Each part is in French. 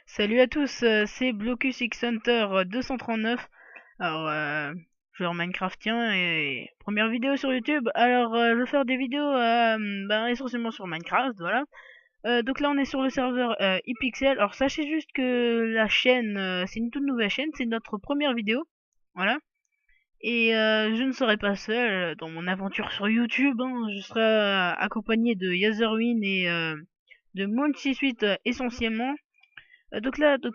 Salut à tous, c'est Blocus X Hunter 239. Alors, joueur Minecraftien et première vidéo sur YouTube. Alors, je vais faire des vidéos essentiellement sur Minecraft, voilà. Donc là, on est sur le serveur iPixel. Alors, sachez juste que la chaîne, c'est une toute nouvelle chaîne, c'est notre première vidéo, voilà. Et je ne serai pas seul dans mon aventure sur YouTube, hein. Je serai accompagné de Yazerwin et de Moon68 essentiellement.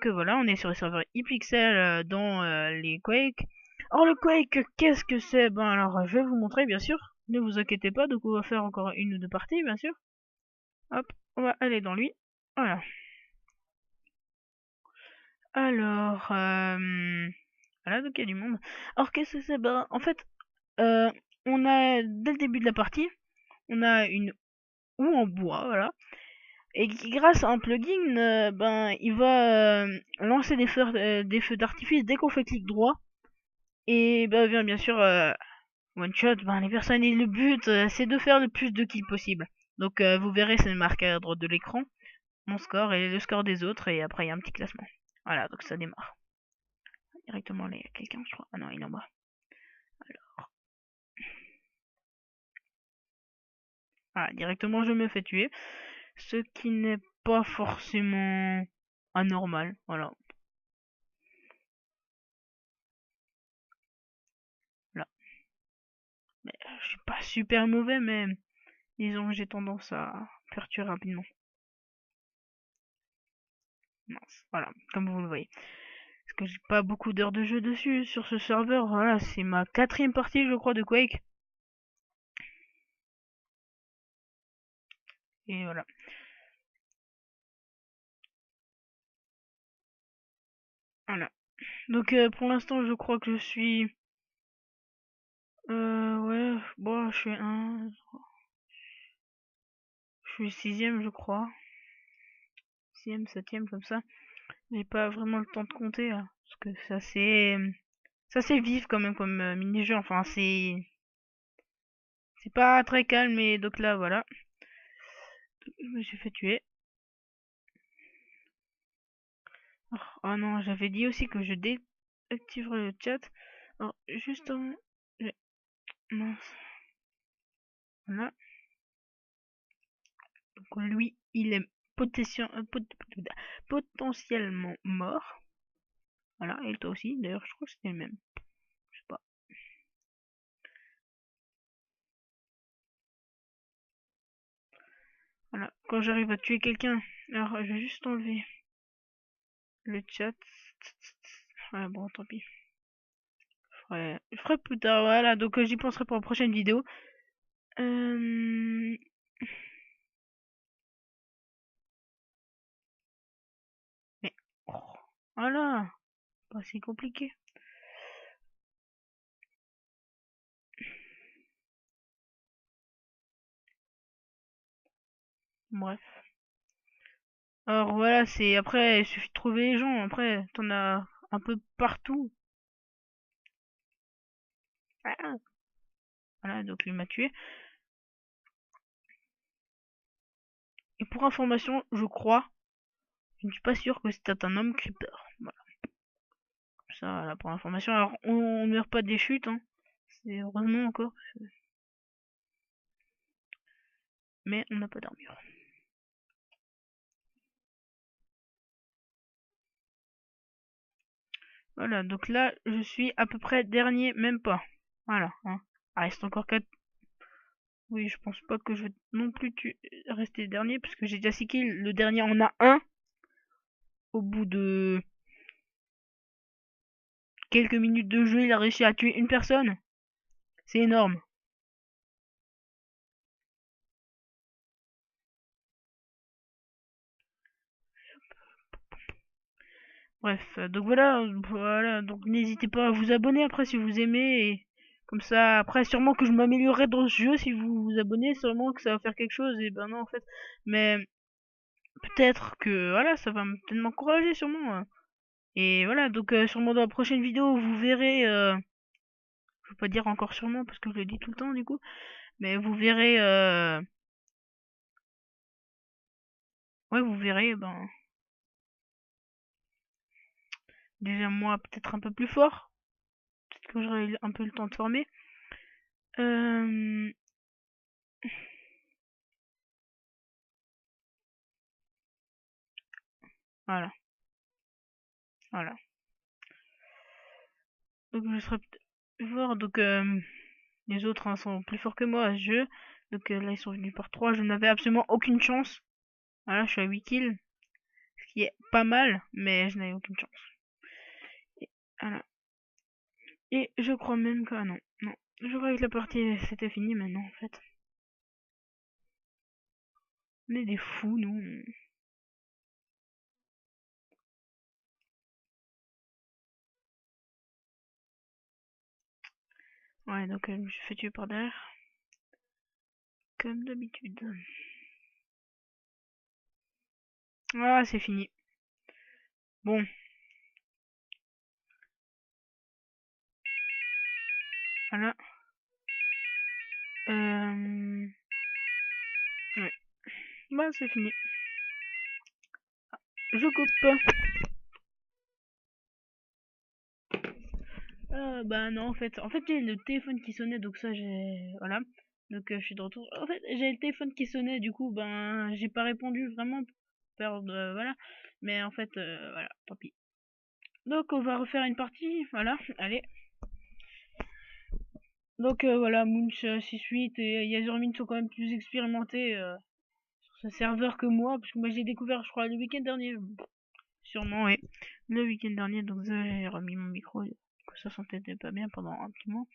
Voilà, on est sur le serveur iPixel dans les Quake. Alors le Quake, qu'est-ce que c'est? Ben alors, je vais vous montrer bien sûr. Ne vous inquiétez pas, donc on va faire encore une ou deux parties bien sûr. Hop, on va aller dans lui. Voilà. Alors, voilà, donc il y a du monde. Alors qu'est-ce que c'est? Ben en fait, euh, on a dès le début de la partie, on a une houe en bois, voilà. Et qui, grâce à un plugin, il va lancer des feux d'artifice dès qu'on fait clic droit. Et bah, bien sûr, one shot, ben, les personnes et le but, c'est de faire le plus de kills possible. Donc vous verrez, c'est marqué à droite de l'écran, mon score et le score des autres, et après il y a un petit classement. Voilà, donc ça démarre. Directement, là, il y a quelqu'un, je crois. Ah non, il est en bas. Alors, voilà, directement, je me fais tuer. Ce qui n'est pas forcément anormal, voilà. Là. Mais, je suis pas super mauvais, mais disons que j'ai tendance à faire tuer rapidement. Mince, voilà, comme vous le voyez. Parce que j'ai pas beaucoup d'heures de jeu dessus, sur ce serveur. Voilà, c'est ma quatrième partie, je crois, de Quake. Et voilà. Voilà. Donc pour l'instant, je crois que je suis... ouais, bon, je suis un... Je suis sixième, je crois. Sixième, septième, comme ça. J'ai pas vraiment le temps de compter, là. Parce que ça c'est... Ça c'est vif quand même comme mini-jeu. Enfin, c'est... C'est pas très calme, mais donc là, voilà. Je me suis fait tuer. Oh non, j'avais dit aussi que je désactiverais le chat. Alors, juste avant... Mince. Voilà. Donc lui, il est potentiellement mort. Voilà, et toi aussi. D'ailleurs, je crois que c'était le même. Je sais pas. Voilà, quand j'arrive à tuer quelqu'un, alors je vais juste enlever le chat. Ouais, bon, tant pis. Je ferai plus tard, voilà, donc j'y penserai pour la prochaine vidéo. Euh... Mais, oh, voilà, pas si compliqué. Bref. Alors voilà, c'est après, il suffit de trouver les gens. Après, t'en as un peu partout. Ah, voilà, donc lui m'a tué. Et pour information, je crois, je ne suis pas sûr que c'était un homme creeper. Voilà, ça, là, pour information. Alors, on meurt pas des chutes, hein. C'est heureusement encore. Mais on n'a pas d'armure. Voilà, donc là, je suis à peu près dernier, même pas. Voilà, hein. Ah, reste encore 4. Oui, je pense pas que je vais non plus rester dernier, parce que j'ai déjà 6 kills. Le dernier en a un. Au bout de quelques minutes de jeu, il a réussi à tuer une personne. C'est énorme. Bref, donc voilà, donc n'hésitez pas à vous abonner après si vous aimez, et comme ça, après sûrement que je m'améliorerai dans ce jeu si vous vous abonnez, sûrement que ça va faire quelque chose, et ben non en fait, mais peut-être que voilà, ça va peut-être m'encourager sûrement, hein. Et voilà, donc sûrement dans la prochaine vidéo, vous verrez, je vais pas dire encore sûrement parce que je le dis tout le temps du coup, mais vous verrez, ouais, vous verrez, ben, déjà moi peut-être un peu plus fort. Peut-être que j'aurai un peu le temps de former. Euh, voilà, voilà. Donc je serai peut-être plus fort. Donc les autres hein, sont plus forts que moi à ce jeu. Donc là ils sont venus par 3. Je n'avais absolument aucune chance. Voilà, je suis à 8 kills. Ce qui est pas mal, mais je n'avais aucune chance. Et, voilà. Et je crois même que... Ah non, non. Je croyais que la partie c'était fini maintenant en fait. On est des fous, nous. Ouais, donc je me suis fait tuer par derrière. Comme d'habitude. Ah, c'est fini. Bon. Voilà. Ouais. Bah, c'est fini. Je coupe. Bah non, en fait, j'ai le téléphone qui sonnait, donc ça, j'ai... Voilà. Donc, je suis de retour. En fait, j'ai le téléphone qui sonnait, du coup, ben, j'ai pas répondu vraiment pour perdre... voilà. Mais en fait, voilà, tant pis. Donc, on va refaire une partie. Voilà, allez. Donc, voilà, Munch 6-8 et Yazurmin sont quand même plus expérimentés sur ce serveur que moi, parce que moi, j'ai découvert, je crois, le week-end dernier. Sûrement, oui. Le week-end dernier, donc j'ai remis mon micro, que ça s'entendait pas bien pendant un petit moment.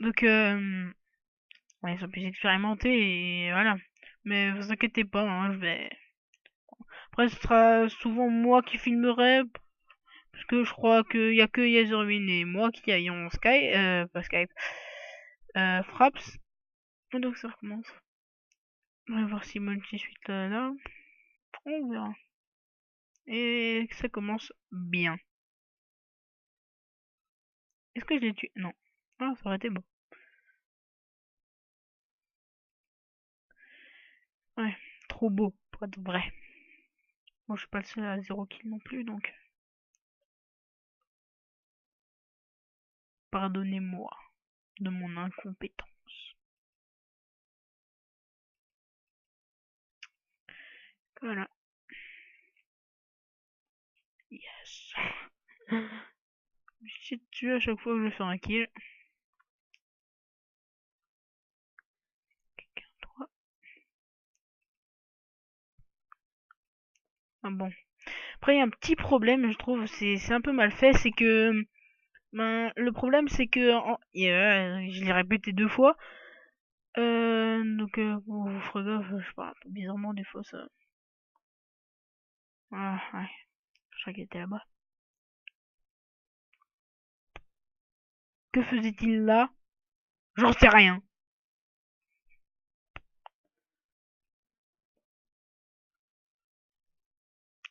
Donc, ouais, ils sont plus expérimentés et voilà. Mais vous inquiétez pas, hein, je vais... Après, ce sera souvent moi qui filmerai, parce que je crois qu'il y a que Yazerwin et moi qui ayons Skype, pas Skype, Fraps. Donc ça recommence. On va voir si Monty suite là. On verra. Et ça commence bien. Est-ce que je l'ai tué? Non. Ah, ça aurait été beau. Ouais, trop beau pour être vrai. Bon, je suis pas le seul à 0 kill non plus, donc pardonnez-moi de mon incompétence. Voilà. Yes. Je suis tué à chaque fois que je fais un kill. Quelqu'un toi. Ah bon. Après, il y a un petit problème, je trouve, c'est un peu mal fait, c'est que ben, le problème, c'est que je l'ai répété 2 fois. Donc, bon, vous ferez gaffe, je sais pas, un peu bizarrement, des fois, ça... Ah, ouais, je crois qu'il était là-bas. Que faisait-il là? J'en sais rien.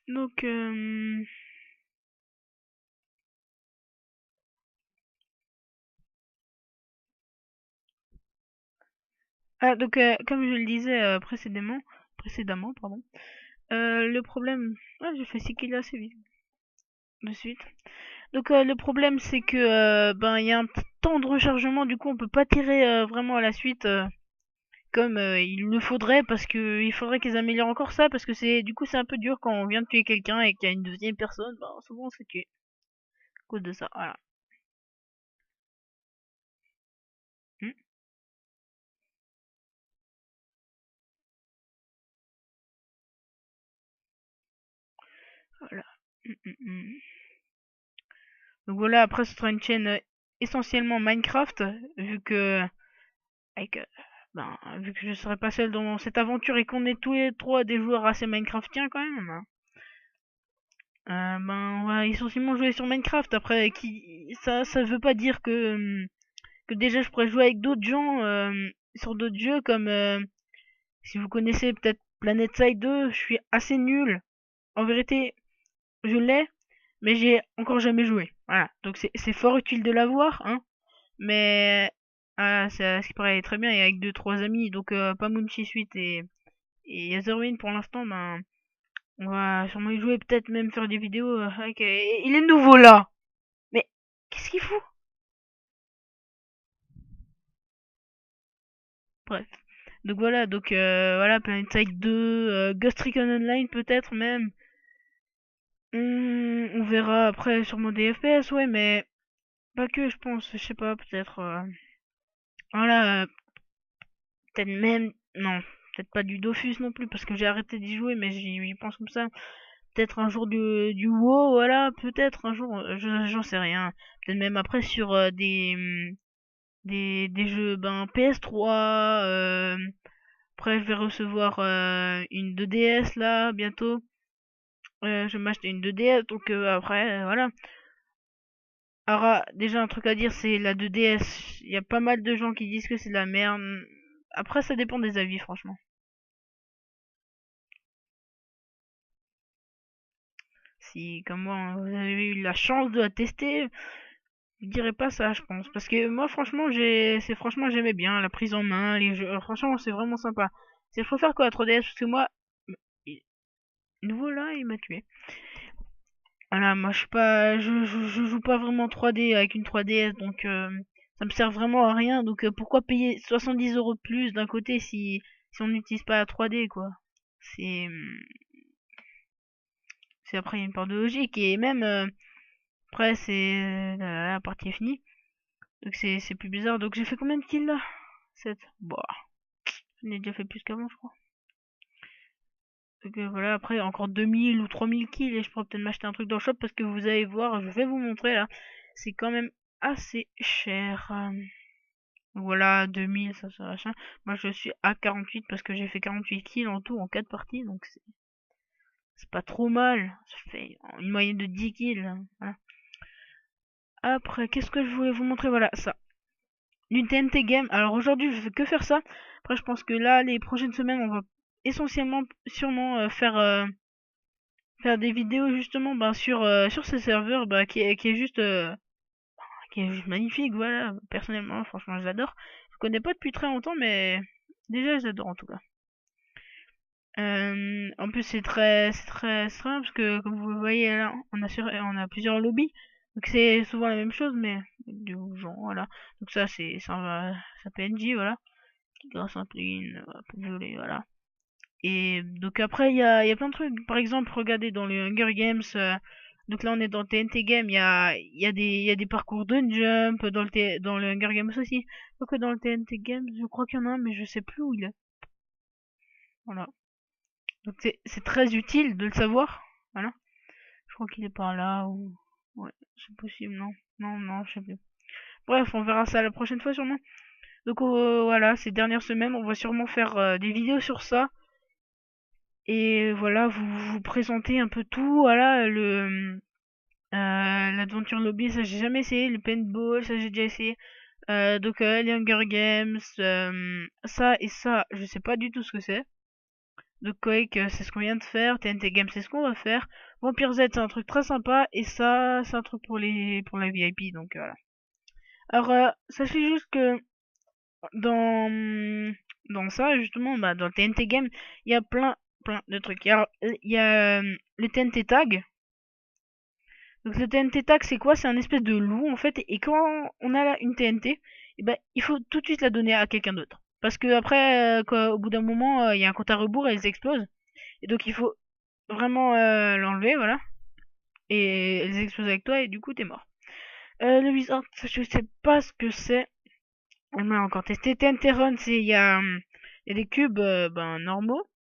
Donc, ah, donc, comme je le disais précédemment, pardon, le problème... Ah, j'ai fait 6 kills assez vite, de suite. Donc, le problème, c'est que, ben, il y a un petit temps de rechargement, du coup, on peut pas tirer vraiment à la suite comme il le faudrait, parce que il faudrait qu'ils améliorent encore ça, parce que du coup, c'est un peu dur quand on vient de tuer quelqu'un et qu'il y a une deuxième personne, ben, souvent on se fait tuer à cause de ça, voilà. Hmm, voilà. Hmm. Donc voilà, après, ce sera une chaîne essentiellement Minecraft, vu que, avec, vu que je serai pas seul dans cette aventure et qu'on est tous les trois des joueurs assez Minecraftiens quand même, hein. Ben, on va essentiellement jouer sur Minecraft. Après, ça veut pas dire que déjà je pourrais jouer avec d'autres gens sur d'autres jeux comme si vous connaissez peut-être Planet Side 2, je suis assez nul. En vérité, je l'ai, mais j'ai encore jamais joué. Voilà, donc c'est fort utile de l'avoir, hein. Mais ça ce qui paraît très bien et avec deux trois amis, donc pas Moonchi Suite et Yazerwin pour l'instant, ben On va sûrement y jouer, peut-être même faire des vidéos avec... il est nouveau là. Mais qu'est-ce qu'il fout? Bref. Donc voilà, voilà, Planet Side 2, Ghost Recon Online peut-être même. On verra après sûrement des FPS, ouais, mais pas que, je pense, je sais pas, peut-être... voilà, peut-être même... Non, peut-être pas du Dofus non plus, parce que j'ai arrêté d'y jouer, mais j'y pense comme ça. Peut-être un jour du WoW, voilà, peut-être un jour, j'en sais rien. Peut-être même après sur des jeux ben PS3. Après je vais recevoir une 2DS là bientôt. Je vais m'acheter une 2DS, donc après voilà. Alors déjà un truc à dire, c'est la 2DS. Il y a pas mal de gens qui disent que c'est de la merde. Après ça dépend des avis franchement. Si comme moi vous avez eu la chance de la tester, je dirais pas ça, je pense. Parce que moi, franchement, franchement, j'aimais bien la prise en main, les jeux. Franchement, c'est vraiment sympa. Je préfère quoi, 3DS, parce que moi, il- nouveau là, il m'a tué. Voilà, moi, je suis pas, je joue pas vraiment 3D avec une 3DS, donc ça me sert vraiment à rien. Donc pourquoi payer 70 € de plus d'un côté si on n'utilise pas la 3D, quoi. C'est, c'est après il y a une part de logique et même après c'est la partie est finie. Donc c'est plus bizarre. Donc j'ai fait combien de kills là? 7. Bon. J'en ai déjà fait plus qu'avant, je crois. Donc voilà, après encore 2000 ou 3000 kills et je pourrais peut-être m'acheter un truc dans le shop parce que vous allez voir, je vais vous montrer là. C'est quand même assez cher. Voilà, 2000, ça machin. Moi je suis à 48 parce que j'ai fait 48 kills en tout en 4 parties, donc c'est pas trop mal. Ça fait une moyenne de 10 kills. Voilà. Après, qu'est-ce que je voulais vous montrer? Voilà, ça. Du TNT Game. Alors aujourd'hui, je fais que faire ça. Après, je pense que là, les prochaines semaines, on va essentiellement, sûrement faire des vidéos justement ben, sur ce serveur bah, qui est juste magnifique. Voilà, personnellement, franchement, je l'adore. Je connais pas depuis très longtemps, mais déjà, je l'adore en tout cas. En plus, c'est très simple parce que comme vous le voyez là, on a plusieurs lobbies. Donc c'est souvent la même chose, mais du genre, voilà. Donc ça PNJ, voilà. Grâce à un plugin, violet, voilà. Et donc après, il y a plein de trucs. Par exemple, regardez dans le Hunger Games. Donc là, on est dans TNT Game. Il y a des parcours de jump dans le Hunger Games aussi. Donc dans le TNT Games, je crois qu'il y en a un, mais je sais plus où il est. Voilà. Donc c'est très utile de le savoir. Voilà. Je crois qu'il est par là ou... Ouais, c'est possible, non. Non, je sais plus. Bref, on verra ça la prochaine fois sûrement. Donc voilà, ces dernières semaines, on va sûrement faire des vidéos sur ça. Et voilà, vous présenter un peu tout. Voilà, l'Adventure Lobby, ça j'ai jamais essayé. Le paintball, ça j'ai déjà essayé. Donc les Hunger Games, ça et ça, je sais pas du tout ce que c'est. Donc Quake, c'est ce qu'on vient de faire. TNT Games, c'est ce qu'on va faire. Vampire Z, c'est un truc très sympa. Et ça, c'est un truc pour la VIP. Donc voilà. Alors, sachez juste que dans dans ça justement, bah, dans le TNT Game, il y a plein de trucs. Alors, il y a le TNT Tag. Donc le TNT Tag, c'est quoi? C'est un espèce de loup en fait, et quand on a là une TNT, eh ben il faut tout de suite la donner à quelqu'un d'autre, parce que après au bout d'un moment il y a un compte à rebours et elles explosent, et donc il faut vraiment l'enlever, voilà, et elles explosent avec toi et du coup t'es mort. Le Wizard, je sais pas ce que c'est. On m'a encore testé. TNT Run, il y a des cubes ben, normaux.